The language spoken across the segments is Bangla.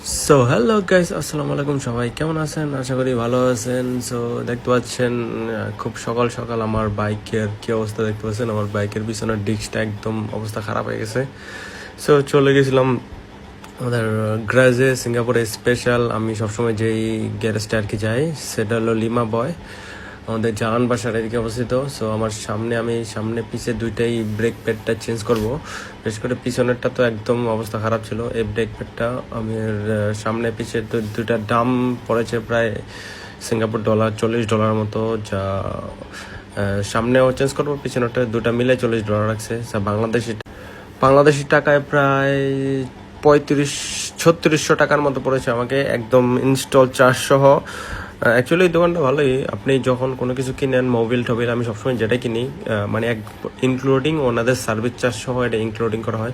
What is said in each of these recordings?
সো হ্যালো গাইস, আসসালামু আলাইকুম। সবাই কেমন আছেন? আশা করি ভালো আছেন। সো দেখতে পাচ্ছেন খুব সকাল সকাল আমার বাইকের কি অবস্থা দেখতে পাচ্ছেন। আমার বাইকের পিছনের ডিস্কটা একদম অবস্থা খারাপ হয়ে গেছে। সো চলে গেছিলাম আমাদের গ্যারেজে, সিঙ্গাপুরে স্পেশাল। আমি সবসময় যেই গ্যারেজটা আর কি যাই সেটা হলো লিমা বয়, আমাদের জাহান বাসার এদিকে অবস্থিত। সো আমার সামনে পিছে দুইটাই ব্রেক প্যাডটা চেঞ্জ করব। বিশেষ করে পিছনেরটা তো একদম অবস্থা খারাপ ছিল। এই ব্রেক প্যাডটা আমি সামনে পিছে দুইটার দাম পড়েছে প্রায় সিঙ্গাপুর ডলার $40 মতো, যা সামনেও চেঞ্জ করবো, পিছনেরটা দুটা মিলে $40 রাখছে। বাংলাদেশি টাকায় প্রায় 3500-3600 টাকার মতো পড়েছে আমাকে, একদম ইনস্টল চার্জ সহ। অ্যাকচুয়ালি এই দোকানটা ভালোই। আপনি যখন কোনো কিছু কিনেন, মোবিল টোবিল, আমি সবসময় যেটাই কিনি মানে ইনক্লুডিং ওনাদের সার্ভিস চার্জ সহ এটা ইনক্লুডিং করা হয়।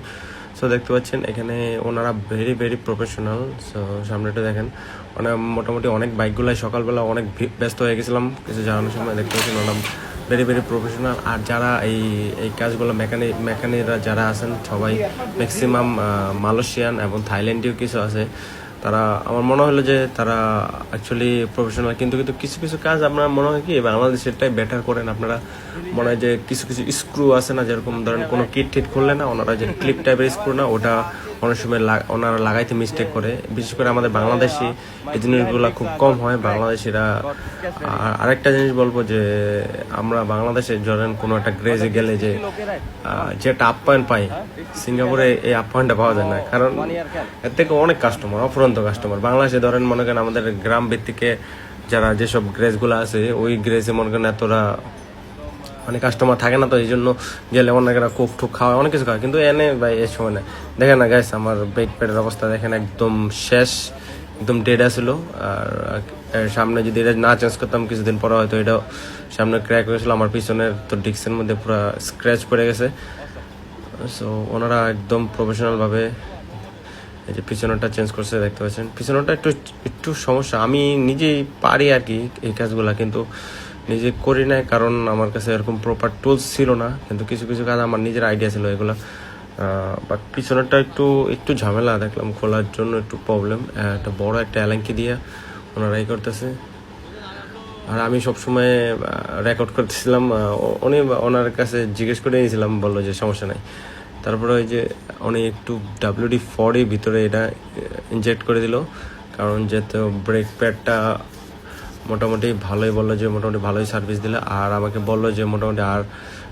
সো দেখতে পাচ্ছেন এখানে ওনারা ভেরি ভেরি প্রফেশনাল। সো সামনেটা দেখেন, মোটামুটি অনেক বাইকগুলাই সকালবেলা অনেক ব্যস্ত হয়ে গেছিলাম কিছু জানানোর সময়। দেখতে পাচ্ছেন ওনারা ভেরি ভেরি প্রফেশনাল। আর যারা এই কাজগুলো মেকানিকরা যারা আছেন সবাই ম্যাক্সিমাম মালয়েশিয়ান এবং থাইল্যান্ডীয় কিছু আছে। তারা আমার মনে হলো যে তারা অ্যাকচুয়ালি প্রফেশনাল, কিন্তু কিন্তু কিছু কিছু কাজ আপনার মনে হয় কি বাংলাদেশেরটাই বেটার করেন আপনারা। মনে হয় যে কিছু কিছু স্ক্রু আছে না, যেরকম ধরেন কোনো কিট টিট খুললে না ওনারা যে ক্লিপ টাইপের স্ক্রু না, ওটা অনেক সময় ওনারা লাগাইতে মিস্টেক করে। বিশেষ করে আমাদের বাংলাদেশি এই জিনিসগুলো খুব কম হয় বাংলাদেশিরা। আরেকটা জিনিস বলবো যে আমরা বাংলাদেশে ধরেন কোনো একটা গ্রেজে গেলে যেটা আপ্যায়ন পাই, সিঙ্গাপুরে এই আপ্যায়নটা পাওয়া যায় না। কারণ এর থেকে অনেক কাস্টমার, অফুরন্ত কাস্টমার। বাংলাদেশে ধরেন মনে করেন আমাদের গ্রাম ভিত্তিকে যারা যেসব গ্রেজগুলো আছে, ওই গ্রেজে মনে করেন এতটা মানে কাস্টমার থাকে না। তো এই জন্য গেলে অনেকেরা কোক ঠুক খাওয়ায়, অনেক কিছু খাওয়ায়, কিন্তু এনে ভাই এই সময় না। দেখেন না গাইস, আমার ব্রেক প্যাডের অবস্থা দেখেন, একদম শেষ, একদম ডেড আসলো। আর সামনে যদি এটা না চেঞ্জ করতাম কিছুদিন পরে হয়তো এটাও সামনে ক্র্যাক হয়েছিল। আমার পিছনের তো ডিস্কের মধ্যে পুরো স্ক্র্যাচ পড়ে গেছে। সো ওনারা একদম প্রফেশনালভাবে এই যে পিছনেরটা চেঞ্জ করছে, দেখতে পাচ্ছেন। পিছনেরটা একটু একটু সমস্যা, আমি নিজেই পারি আর কি এই কাজগুলো, কিন্তু নিজে করি না কারণ আমার কাছে এরকম প্রপার টুলস ছিল না। কিন্তু কিছু কিছু কাজ আমার নিজের আইডিয়া ছিল এগুলো। বাট পিছনেরটা একটু একটু ঝামেলা দেখলাম, খোলার জন্য একটু প্রবলেম। একটা বড় একটা অ্যালাঙ্কি দিয়ে ওনারাই করতেছে। আর আমি সবসময় রেকর্ড করতেছিলাম। ওনার কাছে জিজ্ঞেস করে নিয়েছিলাম, বললো যে সমস্যা নাই। তারপরে ওই যে উনি একটু WD-40 ভিতরে এটা ইনজেক্ট করে দিল, কারণ যেহেতু ব্রেক প্যাডটা মোটামুটি ভালোই, বললো যে মোটামুটি ভালোই সার্ভিস দিলে। আর আমাকে বললো যে মোটামুটি, আর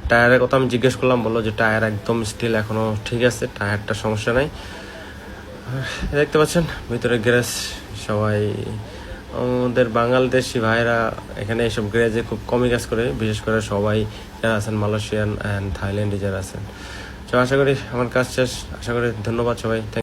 টায়ারের কথা আমি জিজ্ঞেস করলাম, বললো যে টায়ার একদম স্টিল এখনও ঠিক আছে, টায়ারটা সমস্যা নাই। দেখতে পাচ্ছেন ভিতরে গ্যারেজ। সবাই আমাদের বাংলাদেশি ভাইরা এখানে এসব গ্যারেজে খুব কমই কাজ করে, বিশেষ করে সবাই যারা আছেন মালয়েশিয়ান অ্যান্ড থাইল্যান্ডে যারা আছেন। তো আশা করি আমার কাজ শেষ। আশা করি ধন্যবাদ সবাই।